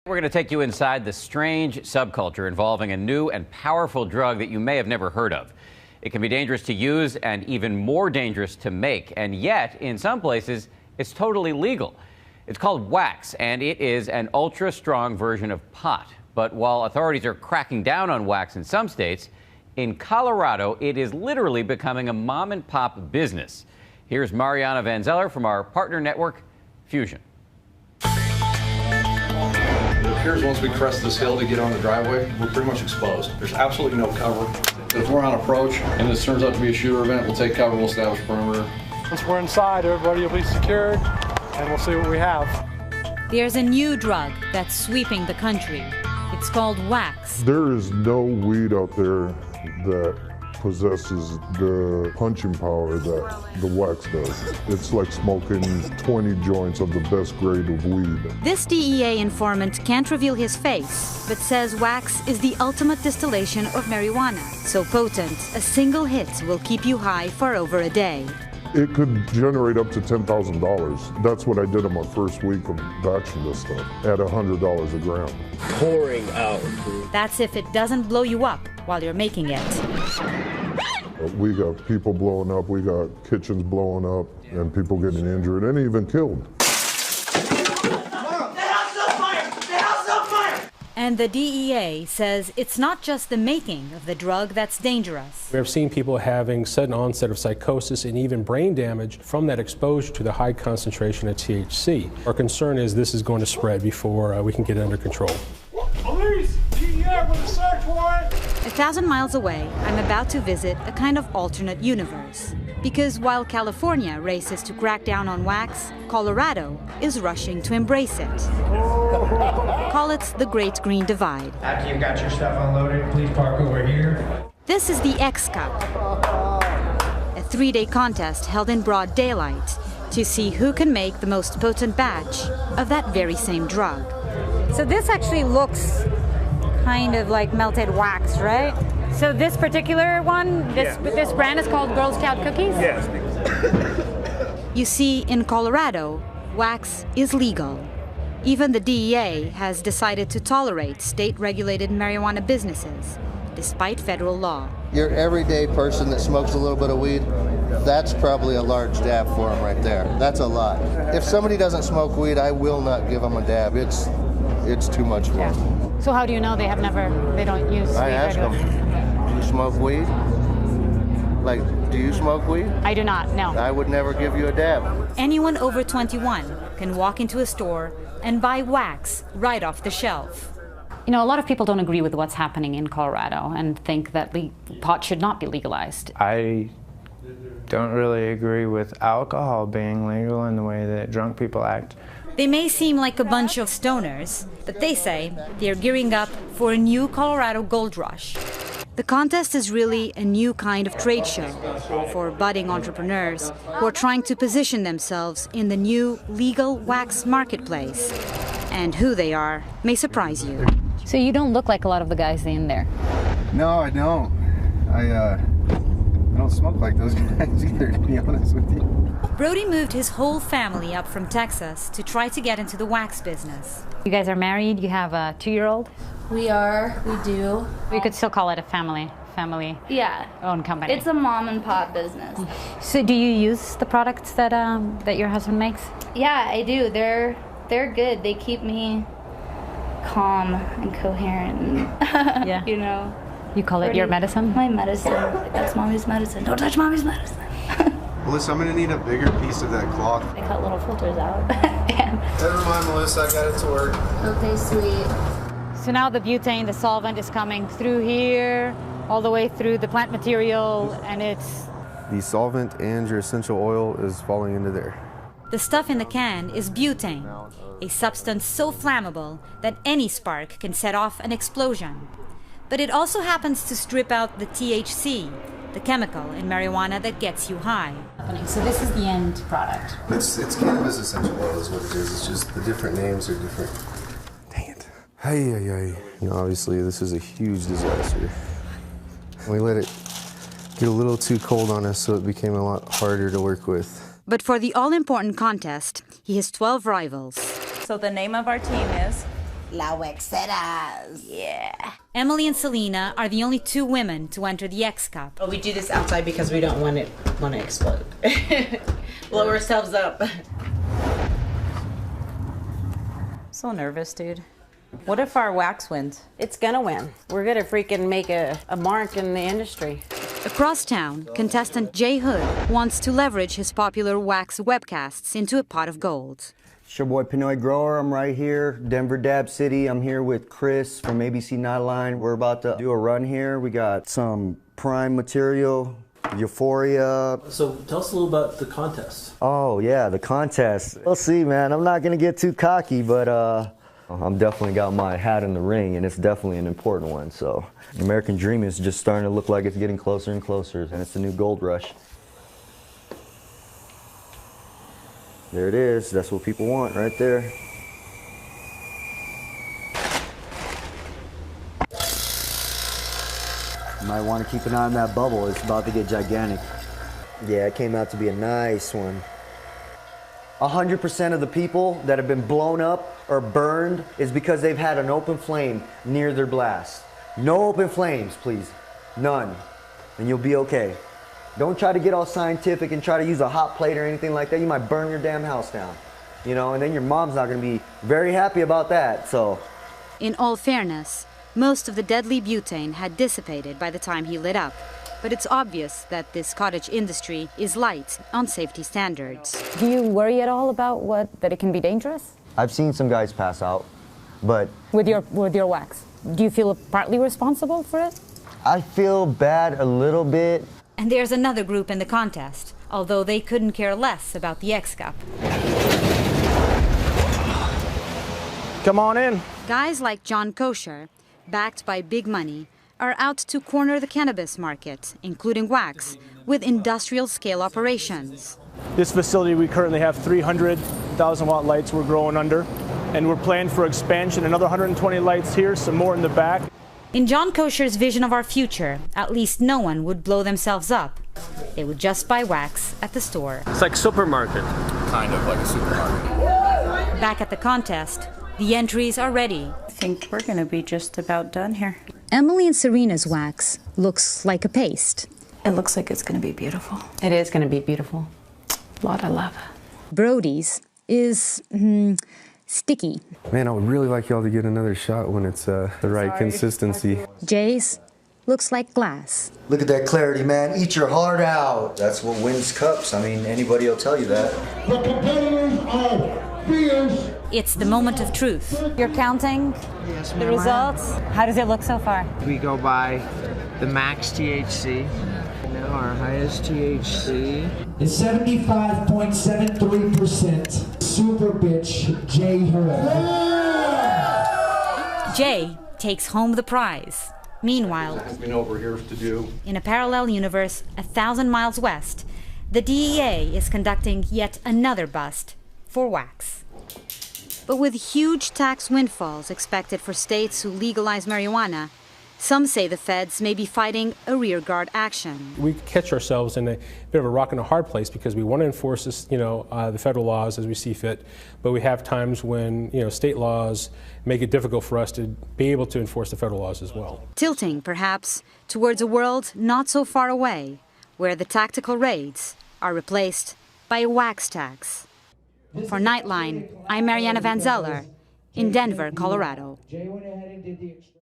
We're going to take you inside the strange subculture involving a new and powerful drug that you may have never heard of. It can be dangerous to use and even more dangerous to make, and yet, in some places, it's totally legal. It's called wax, and it is an ultra-strong version of pot. But while authorities are cracking down on wax in some states, in Colorado, it is literally becoming a mom-and-pop business. Here's Mariana Van Zeller from our partner network, Fusion. It appears once we crest this hill to get on the driveway, we're pretty much exposed. There's absolutely no cover. If we're on approach and this turns out to be a shooter event, we'll take cover, we'll establish perimeter. Once we're inside, everybody will be secured, and we'll see what we have. There's a new drug that's sweeping the country. It's called wax. There is no weed out there that possesses the punching power that the wax does. It's like smoking 20 joints of the best grade of weed. This DEA informant can't reveal his face, but says wax is the ultimate distillation of marijuana. So potent, a single hit will keep you high for over a day. It could generate up to $10,000. That's what I did in my first week of batching this stuff, at $100 a gram. Pouring out. That's if it doesn't blow you up while you're making it. We got people blowing up, we got kitchens blowing up, and people getting injured and even killed. And the DEA says it's not just the making of the drug that's dangerous. We have seen people having sudden onset of psychosis and even brain damage from that exposure to the high concentration of THC. Our concern is this is going to spread before we can get it under control. Police! DEA with a search warrant! 1,000 miles away, I'm about to visit a kind of alternate universe. Because while California races to crack down on wax, Colorado is rushing to embrace it. Call it the Great Green Divide. After you've got your stuff unloaded, please park over here. This is the X Cup, a 3-day contest held in broad daylight to see who can make the most potent batch of that very same drug. So this actually looks kind of like melted wax, right? So this particular one, this brand is called Girl Scout cookies? Yes. You see, in Colorado, wax is legal. Even the DEA has decided to tolerate state-regulated marijuana businesses, despite federal law. Your everyday person that smokes a little bit of weed, that's probably a large dab for them right there. That's a lot. If somebody doesn't smoke weed, I will not give them a dab. It's too much for them. So how do you know they don't use weed? I ask them, do you smoke weed? Like, do you smoke weed? I do not, no. I would never give you a dab. Anyone over 21 can walk into a store and buy wax right off the shelf. You know, a lot of people don't agree with what's happening in Colorado and think that pot should not be legalized. I don't really agree with alcohol being legal in the way that drunk people act. They may seem like a bunch of stoners, but they say they're gearing up for a new Colorado gold rush. The contest is really a new kind of trade show for budding entrepreneurs who are trying to position themselves in the new legal wax marketplace. And who they are may surprise you. So you don't look like a lot of the guys in there. No, I don't. I don't smoke like those guys either, to be honest with you. Brody moved his whole family up from Texas to try to get into the wax business. You guys are married, you have a 2-year-old? We do. We could still call it a family Yeah. owned company. It's a mom and pop business. So do you use the products that your husband makes? Yeah, I do. They're good. They keep me calm and coherent. Yeah. You know. You call it your medicine? My medicine. That's mommy's medicine. Don't touch mommy's medicine. Melissa, I'm gonna need a bigger piece of that cloth. I cut little filters out. Never mind, Melissa, I got it to work. Okay, sweet. So now the butane, the solvent, is coming through here, all the way through the plant material, and it's... The solvent and your essential oil is falling into there. The stuff in the can is butane, a substance so flammable that any spark can set off an explosion. But it also happens to strip out the THC, the chemical in marijuana that gets you high. So this is the end product. It's cannabis essential oil is what it is. It's just the different names are different. Dang it. Hey. You know, obviously this is a huge disaster. We let it get a little too cold on us, so it became a lot harder to work with. But for the all-important contest, he has 12 rivals. So the name of our team is La Waxeras. Yeah. Emily and Selena are the only two women to enter the X Cup. Oh, we do this outside because we don't want to explode. Blow ourselves up. So nervous, dude. What if our wax wins? It's gonna win. We're gonna freaking make a mark in the industry. Across town, contestant Jay Hood wants to leverage his popular wax webcasts into a pot of gold. It's your boy Pinoy Grower. I'm right here, Denver Dab City. I'm here with Chris from ABC Nightline. We're about to do a run here. We got some prime material, Euphoria. So tell us a little about the contest. Oh yeah, the contest. We'll see, man. I'm not gonna get too cocky, but I'm definitely got my hat in the ring, and it's definitely an important one. So the American Dream is just starting to look like it's getting closer and closer, and it's the new gold rush. There it is. That's what people want right there. You might want to keep an eye on that bubble. It's about to get gigantic. Yeah, it came out to be a nice one. 100% of the people that have been blown up or burned is because they've had an open flame near their blast. No open flames, please. None. And you'll be okay. Don't try to get all scientific and try to use a hot plate or anything like that. You might burn your damn house down. You know, and then your mom's not going to be very happy about that, so. In all fairness, most of the deadly butane had dissipated by the time he lit up. But it's obvious that this cottage industry is light on safety standards. Do you worry at all about that it can be dangerous? I've seen some guys pass out, but... With your wax, do you feel partly responsible for it? I feel bad a little bit. And there's another group in the contest, although they couldn't care less about the X Cup. Come on in. Guys like John Kosher, backed by big money, are out to corner the cannabis market, including wax, with industrial-scale operations. This facility, we currently have 300,000 watt lights we're growing under, and we're planning for expansion, another 120 lights here, some more in the back. In John Kosher's vision of our future, at least no one would blow themselves up. They would just buy wax at the store. It's like a supermarket. Kind of like a supermarket. Back at the contest, the entries are ready. I think we're gonna be just about done here. Emily and Serena's wax looks like a paste. It looks like it's gonna be beautiful. It is gonna be beautiful. A lot of love. Brody's is sticky. Man, I would really like y'all to get another shot when it's the right consistency. Jay's looks like glass. Look at that clarity, man. Eat your heart out. That's what wins cups. I mean, anybody will tell you that. The competitors are fierce. It's the moment of truth. You're counting the results. How does it look so far? We go by the max THC. Now our highest THC is 75.73%. Super bitch Jay Hood. Jay takes home the prize. Meanwhile, We know what we're here to do. in a parallel universe 1,000 miles west, the DEA is conducting yet another bust for wax. But with huge tax windfalls expected for states who legalize marijuana, some say the feds may be fighting a rearguard action. We catch ourselves in a bit of a rock and a hard place because we want to enforce this, the federal laws as we see fit, but we have times when, state laws make it difficult for us to be able to enforce the federal laws as well. Tilting, perhaps, towards a world not so far away, where the tactical raids are replaced by a wax tax. For Nightline, I'm Mariana Van Zeller in Denver, Colorado.